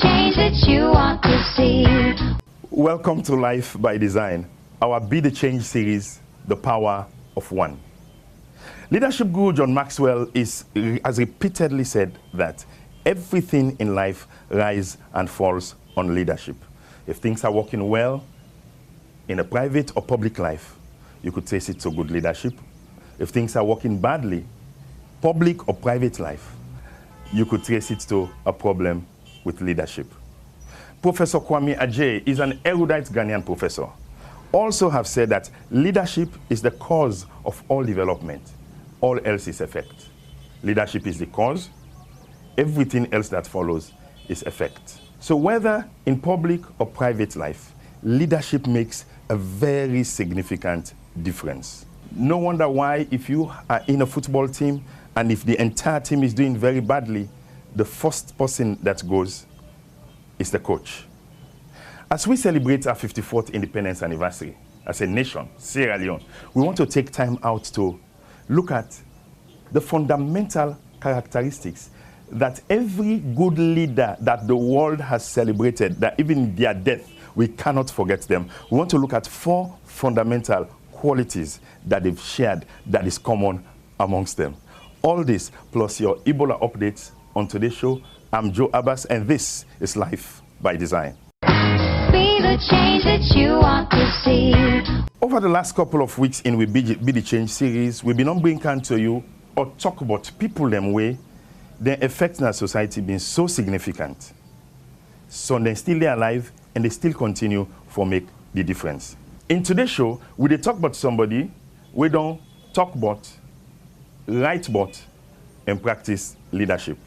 change that you want to see. Welcome to Life by Design, our Be the Change series, The Power of One. Leadership guru John Maxwell has repeatedly said that everything in life rises and falls on leadership. If things are working well in a private or public life, you could trace it to good leadership. If things are working badly, public or private life, you could trace it to a problem with leadership. Professor Kwame Adjei is an erudite Ghanaian professor. Also have said that leadership is the cause of all development. All else is effect. Leadership is the cause. Everything else that follows is effect. So whether in public or private life, leadership makes a very significant difference. No wonder why if you are in a football team and if the entire team is doing very badly, the first person that goes is the coach. As we celebrate our 54th independence anniversary as a nation, Sierra Leone, we want to take time out to look at the fundamental characteristics that every good leader that the world has celebrated, that even in their death, we cannot forget them. We want to look at 4 fundamental qualities that they've shared that is common amongst them. All this plus your Ebola updates on today's show. I'm Joe Abass, and this is Life by Design. Be the change that you want to see. Over the last couple of weeks in We Be the Change series, we've been on bringing to you or talk about people them way, their effect in our society being so significant. So they're still there alive and they still continue for make the difference. In today's show, we dey talk about somebody we don't talk about, write about, and practice leadership.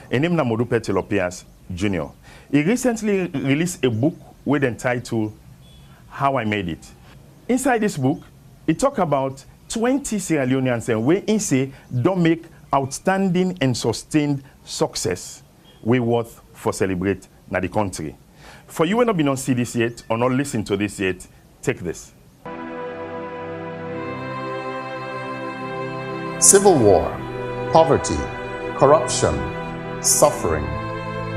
His name is Modupe Taylor Pearce Jr. He recently released a book with the title How I Made It. Inside this book, he talks about 20 Sierra Leoneans and where he say don't make outstanding and sustained success we worth for celebrate na the country. For you who not been on see this yet or not listen to this yet, take this. Civil war, poverty, corruption, suffering,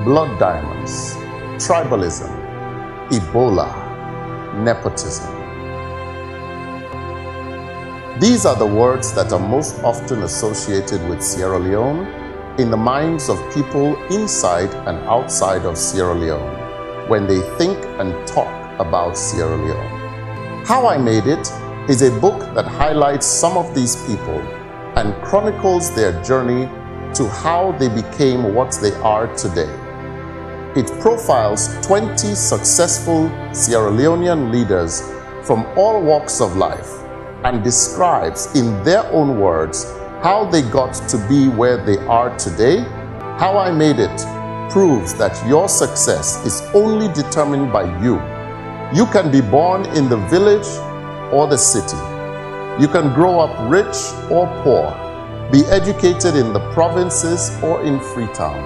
blood diamonds, tribalism, Ebola, nepotism. These are the words that are most often associated with Sierra Leone in the minds of people inside and outside of Sierra Leone when they think and talk about Sierra Leone. How I Made It is a book that highlights some of these people and chronicles their journey to how they became what they are today. It profiles 20 successful Sierra Leonean leaders from all walks of life and describes in their own words how they got to be where they are today. How I Made It proves that your success is only determined by you. You can be born in the village or the city. You can grow up rich or poor, be educated in the provinces or in Freetown,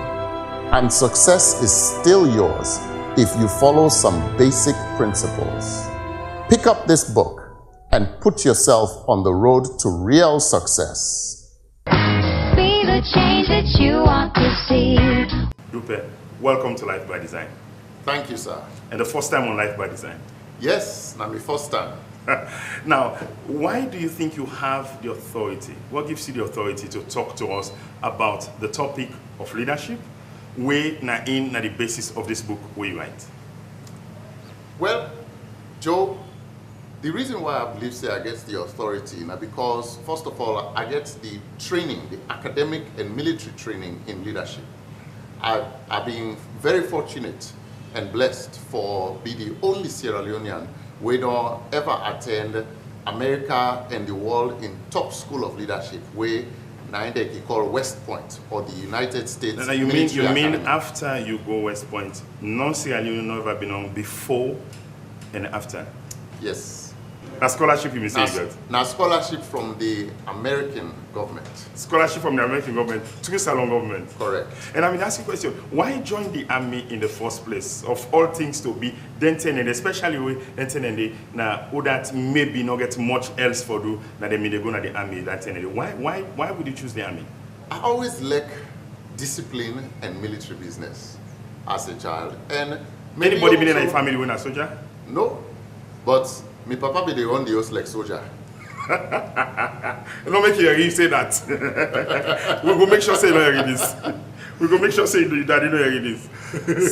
and success is still yours if you follow some basic principles. Pick up this book and put yourself on the road to real success. Be the change that you want to see. Dupe, welcome to Life by Design. Thank you, sir. And the first time on Life by Design. Yes, now my first time. Now, why do you think you have the authority? What gives you the authority to talk to us about the topic of leadership? Where na in na the basis of this book we write? Well, Joe, the reason why I believe I get the authority now because first of all I get the training, the academic and military training in leadership. I've been very fortunate and blessed for be the only Sierra Leonean we don't ever attend America and the world in top school of leadership where they call West Point or the United States. Now you mean after you go West Point, no Sierra Leone never been on before and after? Yes. A scholarship you may say that? Now scholarship from the American government. Scholarship from the American government to Salon government. Correct. And I mean, ask you a question, why join the army in the first place? Of all things to be dented, and especially with dented now that maybe not get much else for do that they may go to the army that why would you choose the army? I always like discipline and military business. as a child. And anybody been in a family when a soldier? No, but my papa be the one the host like soldier. Don't make you say that. We'll go make sure say you know hear this. We go make sure say that you know hear this.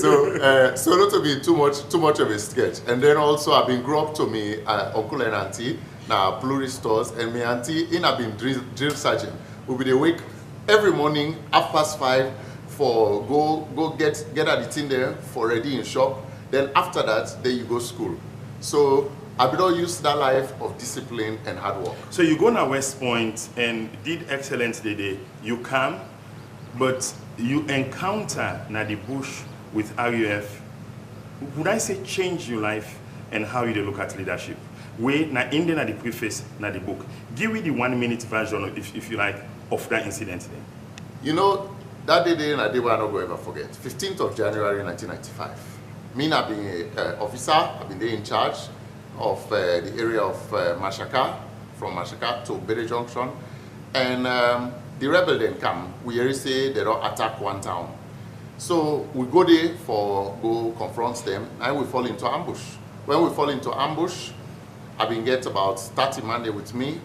So not to be too much of a sketch. And then also I've been grew up to me uncle and auntie now pluri stores, and my auntie in I've been drill sergeant. We'll be awake every morning 5:30 for go get at the thing there for ready in shop. Then after that, then you go school. So I will not use that life of discipline and hard work. So you go to West Point and did excellent the day. You come, but you encounter na the bush with RUF. Would I say change your life and how you look at leadership? We na Indian at the preface na the book. Give me the 1-minute version, if you like, of that incident then. You know, that day and a day I'm not going to ever forget. 15th of January 1995. Me, I've been an officer, I've been there in charge of the area of Mashaka, from Mashaka to Bede Junction. And the rebel then come. We already say they don't attack one town. So we go there go confront them, and we fall into ambush. When we fall into ambush, I've been get about 30 men there with me.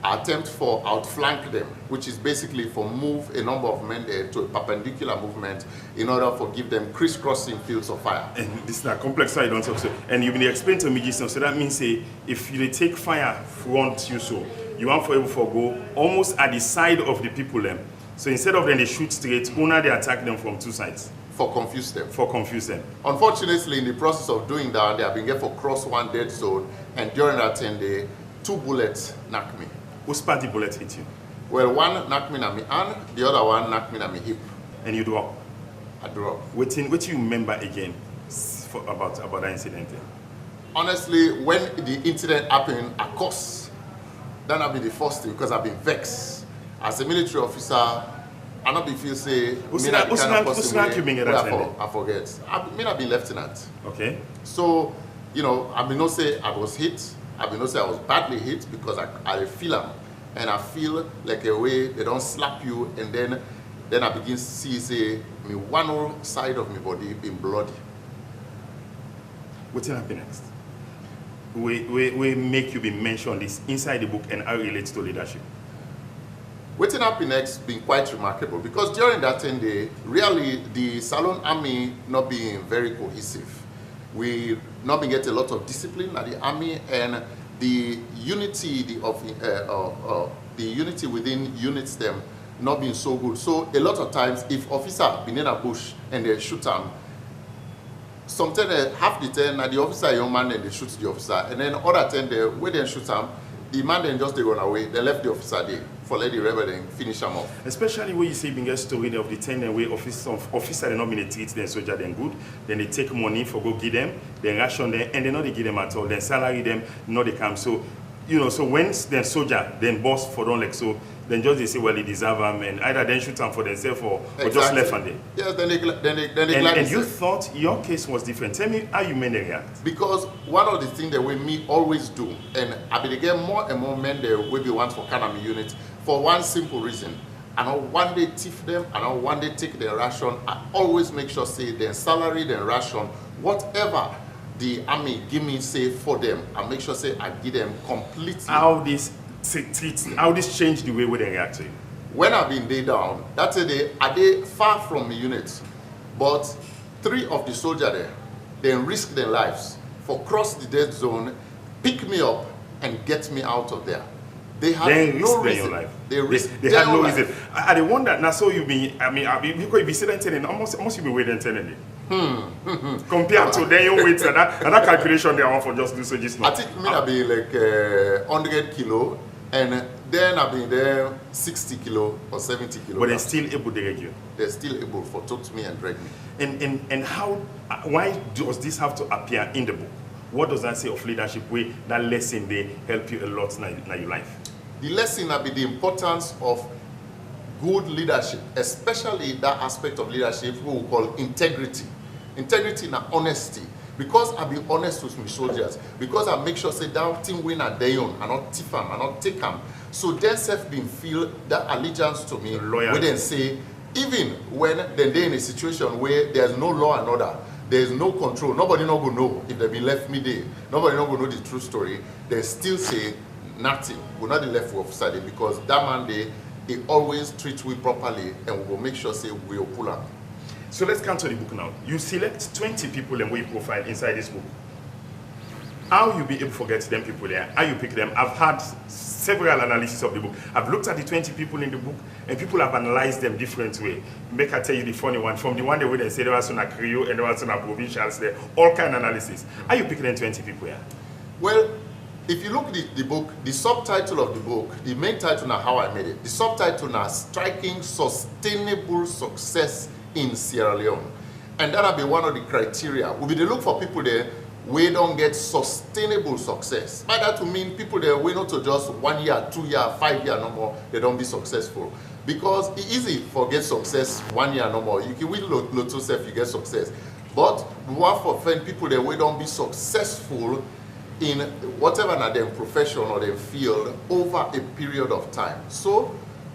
I attempt for outflank them, which is basically for move a number of men there to a perpendicular movement in order for give them crisscrossing fields of fire. And this is a complex side don't talk so. And you've been explained to me just now, so that means say if you take fire front you so you want for able to go almost at the side of the people them. So instead of them they shoot straight, una they attack them from two sides. For confuse them. For confuse them. Unfortunately, in the process of doing that, they have been get for cross one dead zone, and during that 10 day, 2 bullets knocked me. Which part the bullet hit you? Well, one knocked me on my hand, the other one knocked me on my hip. And you drop? I dropped. What do you remember again about that incident? Honestly, when the incident happened, of course, that will be the first thing because I've been vexed. As a military officer, I not be feel say, I forget. I've been lieutenant. Okay. So, you know, I mean, not say I was hit. I mean, not say I was badly hit because I feel them. And I feel like a way they don't slap you, and then I begin to see, say, me one side of my body being bloody. What's going to happen next? We make you be mentioned this inside the book and how it relates to leadership. What's happened next been quite remarkable because during that 10 day, really the Salon Army not being very cohesive. We not been get a lot of discipline at the army, and the unity the unity within units them not being so good. So a lot of times, if officer been in a bush and they shoot them, sometimes half the time the officer young man and they shoot the officer, and then other time they where they shoot them, the man then just they run away. They left the officer there for let the rebel then finish them off. Especially when you see being a story of the 10 way officer they not mean they treat them soldier then good, then they take money for go give them, then ration them, and they not they give them at all, then salary them, not they come. So you know, so when the soldier then boss for don't like so, then just they say well they deserve them, and either then shoot them for themselves or just left and they. Yes, then they and you thought your case was different. Tell me how you made them react. Because one of the things that we me always do, and I be get more and more men there will be ones for Kanami unit for one simple reason. I know one day thief them, I know one day take their ration. I always make sure say their salary, their ration, whatever the army give me say for them, I make sure say I give them completely. How this changed the way they react to you? When I've been day down, that's a day are they far from the unit, but 3 of the soldiers there, they risk their lives for cross the dead zone, pick me up and get me out of there. They had no reason. They had no reason. I wonder now. So you mean? I mean, because if you see that telling, almost you be waiting telling it. Compared to then you wait that calculation they want for just do so just now. I think me I be like 100 kilo, and then I be there 60 kilo or 70 kilo. But they're still able to drag you. They're still able to touch me and drag me. And how? Why does this have to appear in the book? What does that say of leadership? Way that lesson they help you a lot in your life. The lesson will be the importance of good leadership, especially that aspect of leadership we will call integrity. Integrity and honesty. Because I be honest with my soldiers, because I make sure say that thing win a day on, I not tiff them, I not take them. So they self been feel that allegiance to me, where they say, even when they're in a situation where there's no law and order, there's no control, nobody not gonna know if they be left midday, nobody not gonna know the true story, they still say nothing, we're not left with offside because that man they always treat we properly and we will make sure say we'll pull up. So let's come to the book now. You select 20 people and we profile inside this book. How you be able to get them people there? How you pick them? I've had several analyses of the book. I've looked at the 20 people in the book and people have analyzed them different way. Make I tell you the funny one. From the one way they say there was some Creole and there was some provincials there. All kind of analysis. How you pick them 20 people here? Well, if you look at the book, the subtitle of the book, the main title now How I Made It. The subtitle now Striking Sustainable Success in Sierra Leone. And that'll be one of the criteria. We'll be the look for people there we don't get sustainable success. By that to mean people there we not to just 1 year, 2 year, 5 year no more, they don't be successful. Because it's easy for get success 1 year no more. You can win lotto self, you get success. But we want for friend people there we don't be successful in whatever na their profession or their field over a period of time. So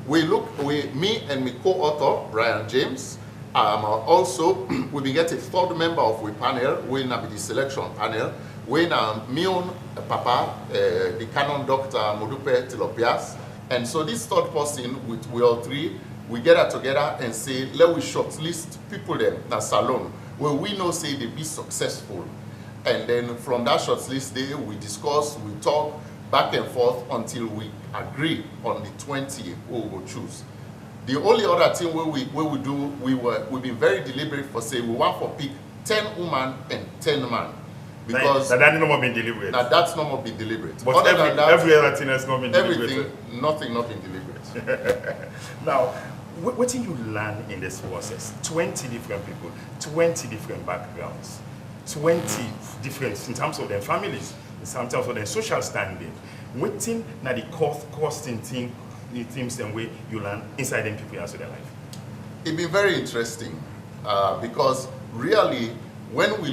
me and my co-author, Brian James, also, we will get a third member of the panel, we will be the selection panel, we will me own Papa, the canon doctor Modupe Taylor Pearce. And so this third person, with we all three, we get together and say, let we shortlist people there in a salon, where we know say they be successful. And then from that shortlist day, we discuss, we talk back and forth until we agree on the 20 who we will choose. The only other thing we do, we've been very deliberate for say we want to pick 10 women and 10 men. Because that's not more been deliberate. Now that's not more been deliberate. But every other thing has not been deliberate. Everything, nothing not been deliberate. Now, what do you learn in this process? 20 different people, 20 different backgrounds, 20 different in terms of their families, in terms of their social standing. What thing now the costing thing the themes and way you learn inside them people as their life? It's been very interesting because really when we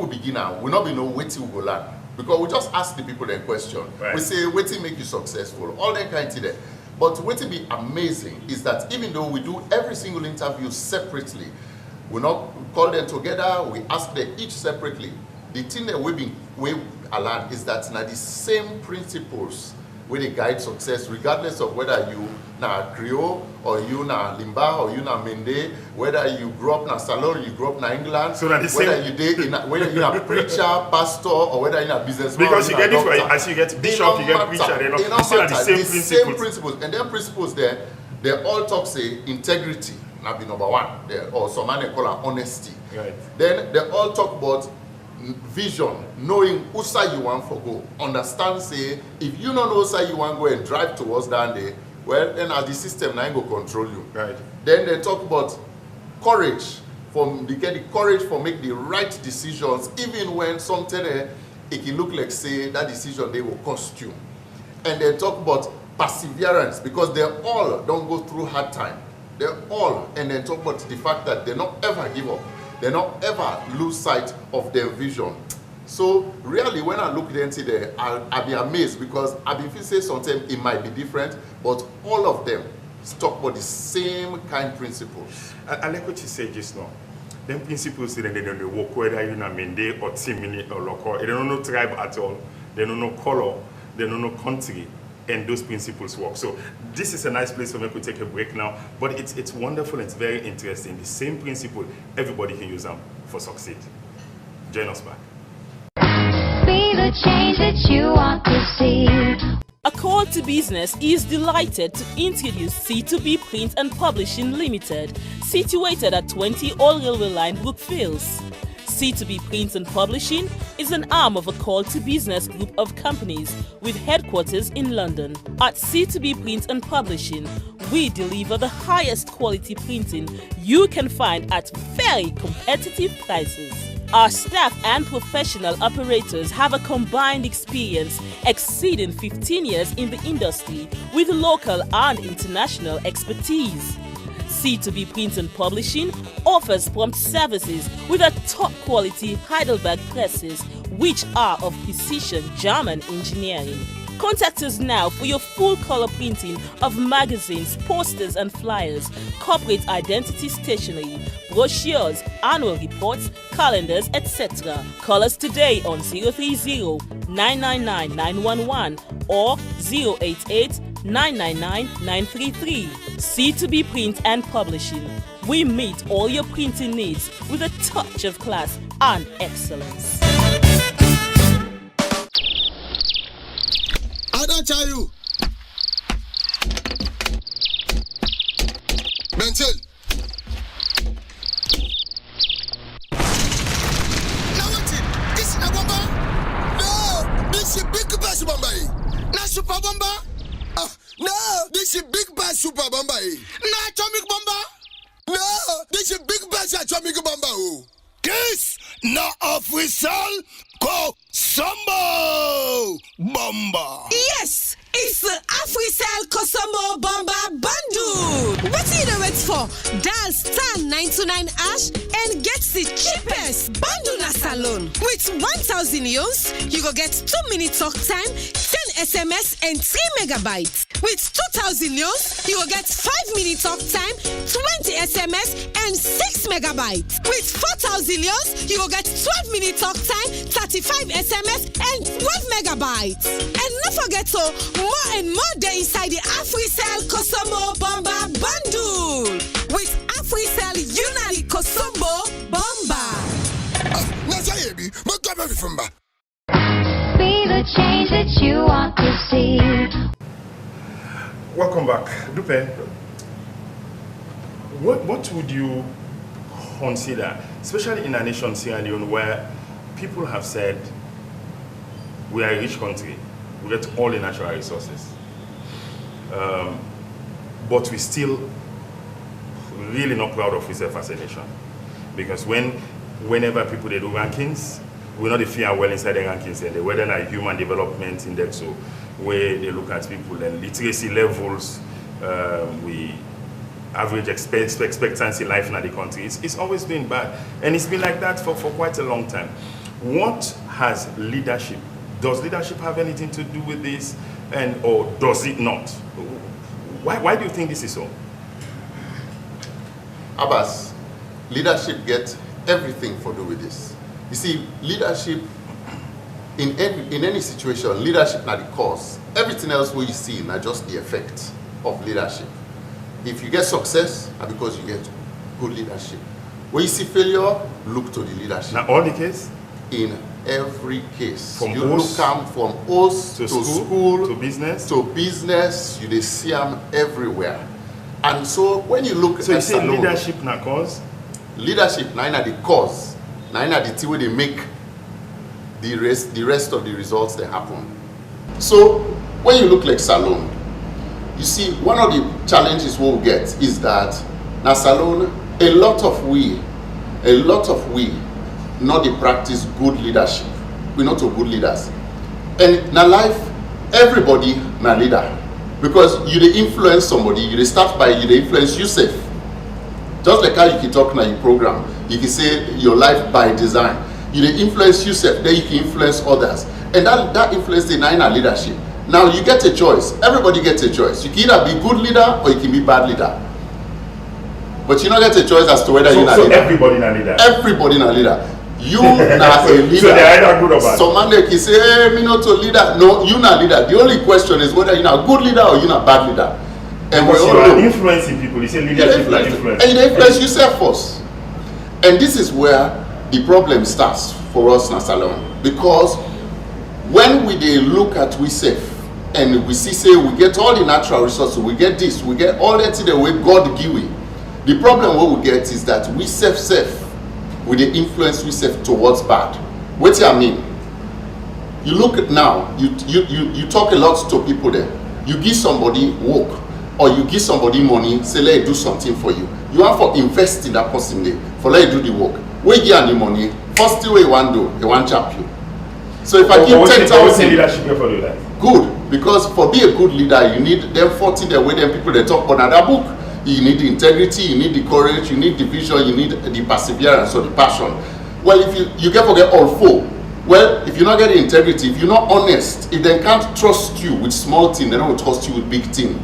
begin now, we not be know what we will learn because we just ask the people that question. Right. We say what will make you successful, all that kind of thing. But what will be amazing is that even though we do every single interview separately, we not call them together, we ask them each separately. The thing that we learn is that now the same principles where they guide success, regardless of whether you na Creole or you na Limba or you na Mende, whether you grew up na Salon or you grew up na England, so whether you're a preacher, pastor, or whether you're a businessman. Because you get different, as you get bishop, you get preacher, the same principles. And then principles there, they all talk say integrity, now be number one, or some man they call it honesty. Right. Then they all talk about vision, knowing who side you want for go. Understand, say, if you don't know who side you want go and drive towards that day, well, then as the system now go control you. Right. Then they talk about courage, they get the courage for make the right decisions, even when sometimes it can look like say that decision they will cost you. And they talk about perseverance because they all don't go through hard time. They're all, and then talk about the fact that they not ever give up. They not ever lose sight of their vision. So really, when I look into there, I'll be amazed because I be feel say sometimes it might be different, but all of them talk about the same kind of principles. I like what you said just now. Them principles they don't work whether you're in a Mende or Timini or local. They don't know tribe at all. They don't know color. They don't know country. And those principles work. So this is a nice place for me to take a break now. But it's wonderful and it's very interesting. The same principle, everybody can use them for succeed. Join us back. Be the change that you want to see. A Call to Business is delighted to introduce C2B Print and Publishing Limited, situated at 20 Old Railway Line, Brookfields. C2B Print and Publishing is an arm of a Call to Business group of companies with headquarters in London. At C2B Print and Publishing, we deliver the highest quality printing you can find at very competitive prices. Our staff and professional operators have a combined experience exceeding 15 years in the industry with local and international expertise. C2B Print and Publishing offers prompt services with a top-quality Heidelberg presses, which are of precision German engineering. Contact us now for your full color printing of magazines, posters and flyers, corporate identity stationery, brochures, annual reports, calendars, etc. Call us today on 030-999-911 or 088-999-933. C2B Print and Publishing. We meet all your printing needs with a touch of class and excellence. I don't tell you. Mental. Now what's it? This is a bomber? No, this is big bass bomber. Not super bomber? No, this is big bass super bomber. Not atomic bomber? No, this is big bass atomic bomber. This not official Kosombo bomber. Yes, it's the AfriCell Kosombo bomber bundle. What are you wait for? Dial *929# and get the cheapest bundle na salon. With 1,000 euros, you go get 2 minutes talk time, 10 SMS and 3 megabytes. With 2,000 euros, you will get 5 minutes talk time, 20 SMS and 6 megabytes. With 4,000 euros, you will get 12 minutes talk time, 35 SMS and 12 megabytes. And don't forget more and more day inside the AfriCell Kosombo Bomber Bundle. With AfriCell Unali Kosombo Bomber. Be the change that you want to see. Welcome back. Dupe, what would you consider, especially in a nation, Sierra Leone, where people have said we are a rich country, we get all the natural resources, but we still really not proud of ourselves as a nation, because whenever people they do rankings, we know the fare well inside the rankings, and whether like human development index, so where they look at people and literacy levels, we average expectancy life in the country, it's always been bad, and it's been like that for quite a long time. What has leadership? Does leadership have anything to do with this, or does it not? Why do you think this is so? Abbas, leadership gets everything to do with this. You see, leadership, in any situation, leadership not the cause. Everything else what you see is just the effect of leadership. If you get success, it's because you get good leadership. When you see failure, look to the leadership. Now, all the case? In every case. From you look from host to school, to business, you they see them everywhere. And so when you look so at you say leadership not cause? Leadership not the cause. Not the thing where they make the rest of the results that happen. So when you look like salon, you see one of the challenges we'll get is that now salon, a lot of we not the practice good leadership. We're not so good leaders. And now life, everybody na leader. Because you dey influence somebody, you dey start by you dey influence yourself. Just like how you can talk now your program, you can say your life by design. You dey influence yourself, then you can influence others. And that influence the nine leadership. Now you get a choice. Everybody gets a choice. You can either be good leader or you can be bad leader. But you don't get a choice as to whether you're a leader. Everybody na leader. Everybody na leader. You na a leader. So they're either good or bad. Some man they can say, hey, me not a leader. No, you na leader. The only question is whether you're a good leader or you're a bad leader. And because you are influencing people. You say leadership is influence. And you influence yourself first. And this is where the problem starts for us na salon. Because when we dey look at we self and we see say we get all the natural resources, we get this, we get all that the way God give we. The problem what we get is that we self we dey influence we self towards bad. What do I mean? You look at now, you talk a lot to people there. You give somebody work or you give somebody money, say let do something for you. You have to invest in that person there for let do the work. We give the money, first thing we want do, they want chap you. So if I give 10,000, leadership for do that. Good, because for be a good leader, you need them 40 the way them people they talk about that book. You need the integrity, you need the courage, you need the vision, you need the perseverance or the passion. Well, if you can forget all four, Well, if you not get integrity, if you're not honest, if they can't trust you with small thing, they don't trust you with big thing.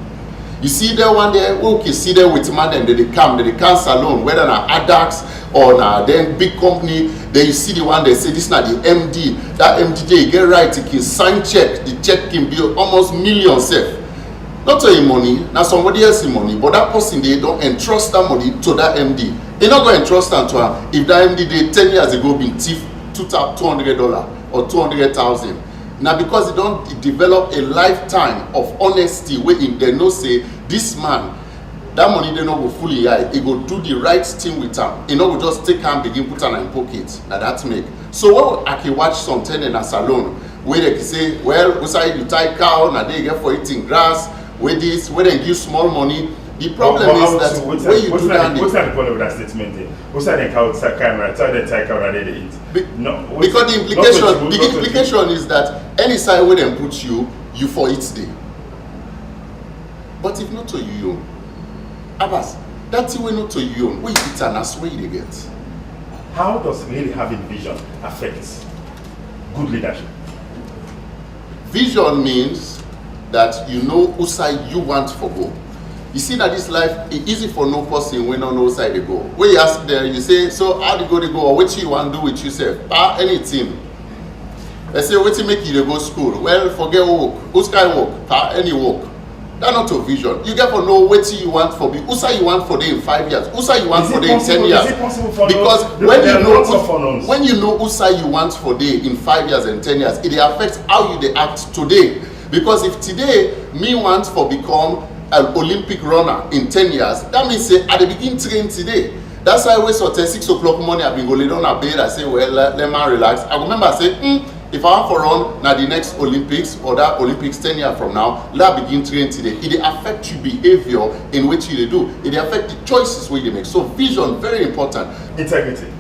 You see there one day, okay, see there with man and they come salon, whether na ADAX or na then big company, then you see the one they say this na the MD. That MD they get right, he can sign check, the check can be almost millions safe. Not to him money, now somebody else's money, but that person they don't entrust that money to that MD. They not going to entrust them to her if that MD they 10 years ago been thief $200 or 200,000. Now because they don't develop a lifetime of honesty where they know say this man, that money they not go fully high, he go do the right thing with him. He not go just take and begin put in pocket. Now that's make. So what I can watch some tenant in a salon where they can say, well, beside you tie cow, now they get for eating grass, where this, where they give small money. The problem is that when you do that, what's the point of that statement? What's that the cow camera? Tell the tie cow that they eat. No, because the implication is that any side where they put you for it day. But if not to you, Abbas, that's the way not to you. Where you eat and that's where you get. How does really having vision affect good leadership? Vision means that you know whose side you want for go. You see that this life is easy for no person when on no side they go. When you ask there, you say, so how do you go or what you want to do with yourself? Anything. They say, what you make you go school? Well, forget work. Who's guy work? Any work. That's not a vision. You get to know what you want for me. Who's you want for them in 5 years? Who's you want for them in 10 years? Because when you know who's you want for them in 5 years and 10 years, it affects how you they act today. Because if today me want for become an Olympic runner in 10 years, that means say at the begin train today. That's why I always at 6 o'clock morning I've been going on a bed. I say, well, let me relax. I remember I say, if I want to run now the next Olympics or that Olympics 10 years from now, let begin train today. It affect your behavior in which you do. It affect the choices we make. So vision very important. Integrity.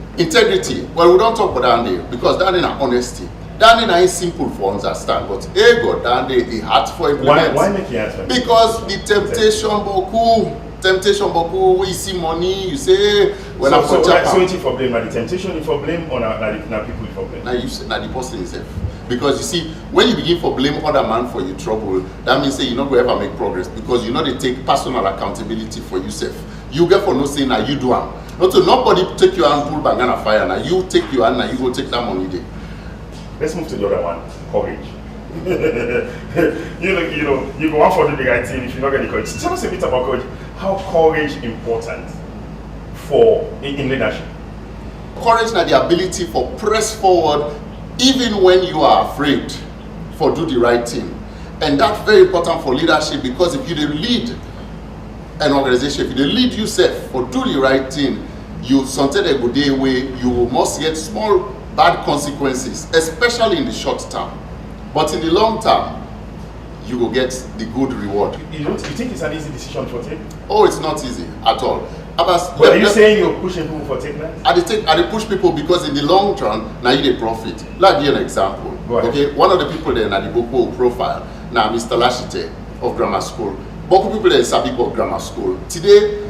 Well, we don't talk about that because that is honesty. That is simple for understand, but ego that is hard for implement. Why make it hard? Because the temptation boku, we see money, you say when I for Japan. So it's for blame, the temptation is for blame or now people for blame? Now you say now the person itself. Because you see, when you begin for blame other man for your trouble, that means say you're not going to ever make progress because you know they take personal accountability for yourself. You get for no saying now you do am. Not to nobody take your hand pull bang and fire. Now you take your hand, now you go take that money there. Let's move to the other one, courage. you go on for the right thing if you not get the courage. Tell us a bit about courage. How courage important in leadership? Courage is the ability for press forward even when you are afraid for do the right thing. And that's very important for leadership because if you lead an organization, if you lead yourself for do the right thing, you sometimes a good day where you must get small bad consequences, especially in the short term. But in the long term, you will get the good reward. You think it's an easy decision to take? Oh, it's not easy at all. But are you saying you're pushing people for taking that? I push people because in the long run, now you profit. Let me give you an example. Okay, one of the people there in the Boko profile, now Mr. Lashite of grammar school. Boko people there is a people of grammar school. Today,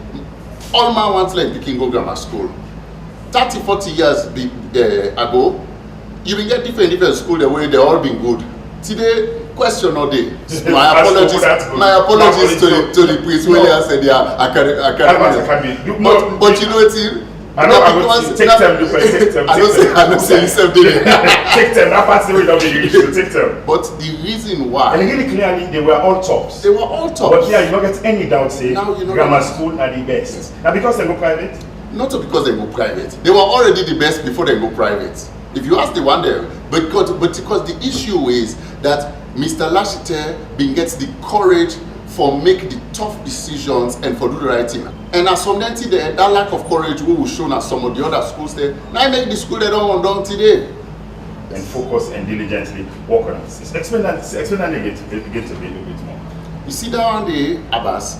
all man wants like picking go grammar school. 30, 40 years ago, you will get different schools the way they all been good. Today, question all day. My apologies to the priest when they said they are academic. But you know what? I don't say yourself did it. Take them, that part's the way that we should take them. But the reason why. And really clearly, they were all tops. They were all tops. But yeah, you don't get any doubt saying grammar school are the best. Now because they go private? Not because they go private. They were already the best before they go private. If you ask the one there, because the issue is that Mr. Lashite gets the courage for make the tough decisions and for do the right thing. And as some there, that lack of courage we will show as some of the other schools there. Now make the school they don't want done today. And focus and diligently work on it. Explain that again to be a little bit more. You see that one day, Abbas,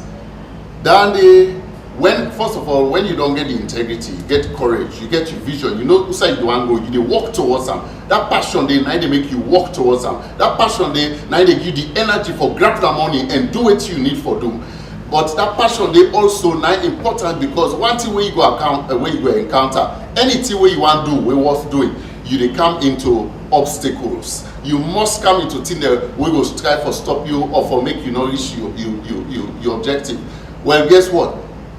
that day, first of all, when you don't get the integrity, you get courage, you get your vision, you know who side you want to go, you walk towards them. That passion they now they make you walk towards them. That passion they now they give you the energy for grab the money and do what you need for do. But that passion they also now important because one thing where you go encounter, anything where you want to do, we worth doing. you dey come into obstacles. You must come into things that we go try for stop you or for make you not reach your objective. Well, guess what?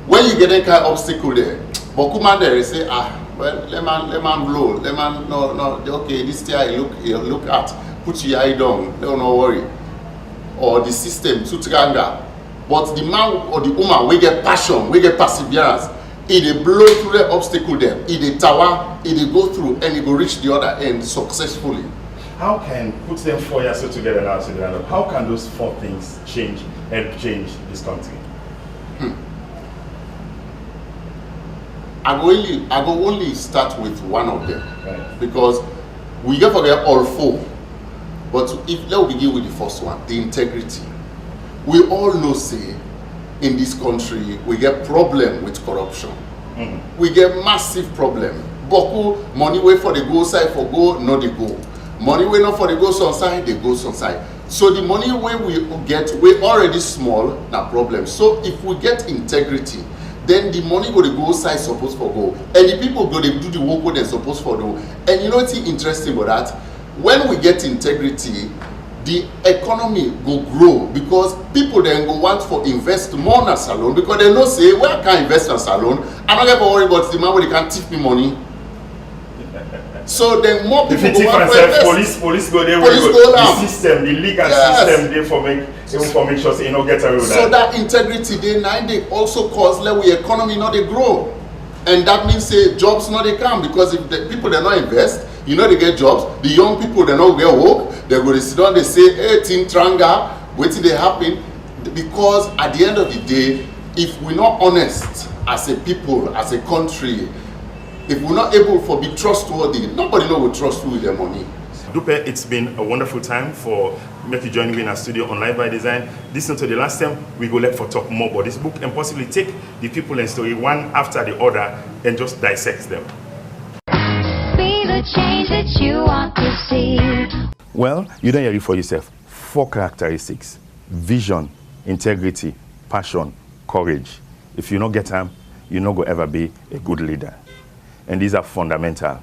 When you get that kind of obstacle there, but come on there and say, well, let man blow, let man no, okay, this thing you look at, put your eye down, don't worry. Or the system too tranga. But the man or the woman we get passion, we get perseverance. It blow through the obstacle there. It tower, it go through and it go reach the other end successfully. How can put them 4 years together now? How can those 4 things help change this country? I go only start with one of them, right? Because we get forget all 4. But if let's begin with the first one, the integrity. We all know, say, in this country we get problem with corruption. We get massive problem. Boku money way for the go side for go, no they go. Money way not for the go some side, they go some side. So the money way we get, we already small, na problem. So if we get integrity, then the money go to go side supposed for go, and the people go to do the work what they're supposed for do. And you know what's interesting about that? When we get integrity, the economy go grow because people then go want for invest more in a salon because they know say, well, I can't invest in a salon. I'm not going to worry about the man where they can tip me money. So then more people go want to invest. Police go there. Police go the system, the legal system there for make sure so you don't get away with that. So that integrity they also cause let we economy not they grow. And that means say jobs not they come because if the people they not invest, you know they get jobs. The young people they not get work. They go to sit down, they say, hey, Team Tranga, wait till they happen. Because at the end of the day, if we're not honest as a people, as a country, if we're not able to be trustworthy, nobody will trust you with their money. Dupe, it's been a wonderful time for me to join me in our studio on Live by Design. Listen to the last time, we go let for talk more about this book and possibly take the people and story one after the other and just dissect them. Be the change that you want to see. Well, you don't hear it for yourself. 4 characteristics: vision, integrity, passion, courage. If you don't get them, you're not going to ever be a good leader. And these are fundamental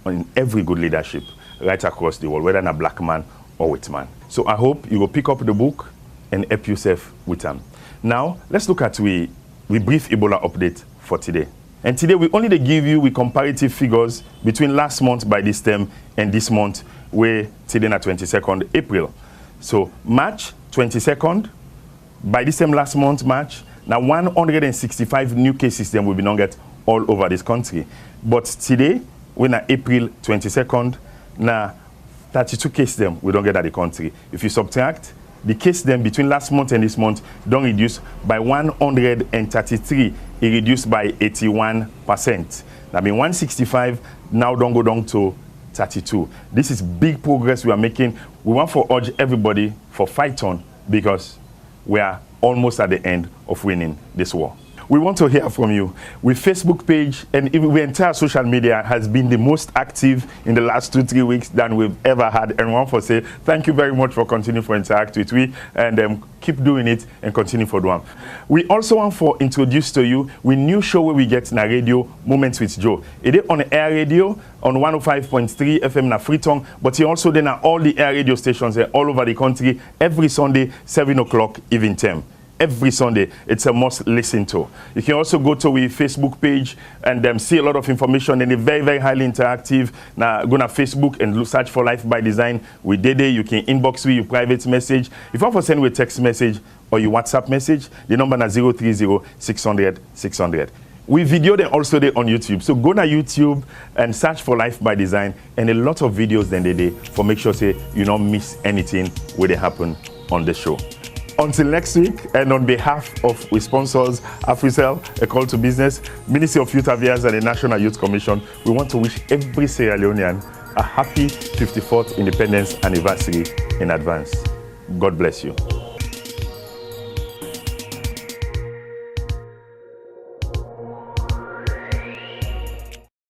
in every good leadership right across the world, whether in a black man or white man. So I hope you will pick up the book and help yourself with them. Now, let's look at we brief Ebola update for today. And today we only give you with comparative figures between last month by this time and this month, where today na 22nd April. So March 22nd, by this time last month, March, now 165 new cases then will be get all over this country. But today, when April 22nd, now 32 cases them we don't get at the country. If you subtract the case them between last month and this month, don't reduce by 133, it reduced by 81%. That means 165 now don't go down to 32. This is big progress we are making. We want to urge everybody for fight on because we are almost at the end of winning this war. We want to hear from you. With Facebook page and even the entire social media has been the most active in the last 2-3 weeks than we've ever had. And we want to say thank you very much for continuing to interact with we and keep doing it and continue for doing. We also want to introduce to you we new show where we get na radio Moments with Joe. It is on air radio on 105.3 FM na Freetown, but he also then at all the air radio stations all over the country every Sunday 7 o'clock even time. Every Sunday, it's a must listen to. You can also go to our Facebook page and see a lot of information and it's very, very highly interactive. Now, go to Facebook and search for Life by Design. We did it. You can inbox with your private message. If you want to send a text message or your WhatsApp message, the number is 030-600-600. We video them also there on YouTube. So go to YouTube and search for Life by Design and a lot of videos then they do for make sure say you don't miss anything where they happen on the show. Until next week, and on behalf of we sponsors AfriCell, A Call to Business, Ministry of Youth Affairs and the National Youth Commission, we want to wish every Sierra Leonean a happy 54th Independence Anniversary in advance. God bless you.